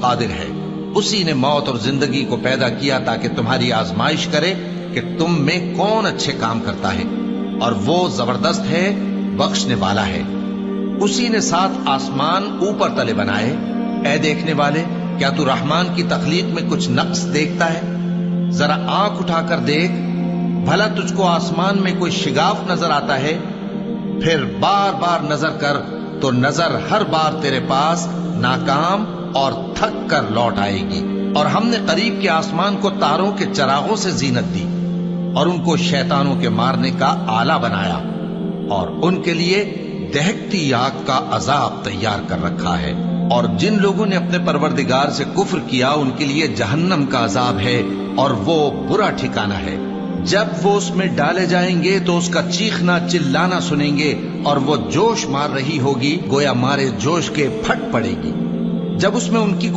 قادر ہے۔ اسی نے موت اور زندگی کو پیدا کیا تاکہ تمہاری آزمائش کرے کہ تم میں کون اچھے کام کرتا ہے، اور وہ زبردست ہے، بخشنے والا ہے۔ اسی نے 7 آسمان اوپر تلے بنائے۔ اے دیکھنے والے، کیا تو رحمان کی تخلیق میں کچھ نقص دیکھتا ہے؟ ذرا آنکھ اٹھا کر دیکھ، بھلا تجھ کو آسمان میں کوئی شگاف نظر آتا ہے؟ پھر بار بار نظر کر تو نظر ہر بار تیرے پاس ناکام اور تھک کر لوٹ آئے گی۔ اور ہم نے قریب کے آسمان کو تاروں کے چراغوں سے زینت دی، اور ان کو شیطانوں کے مارنے کا آلہ بنایا، اور ان کے لیے دہکتی آگ کا عذاب تیار کر رکھا ہے۔ اور جن لوگوں نے اپنے پروردگار سے کفر کیا ان کے لیے جہنم کا عذاب ہے، اور وہ برا ٹھکانہ ہے۔ جب وہ اس میں ڈالے جائیں گے تو اس کا چیخنا چلانا سنیں گے، اور وہ جوش مار رہی ہوگی گویا مارے جوش کے پھٹ پڑے گی۔ جب اس میں ان کی کوئی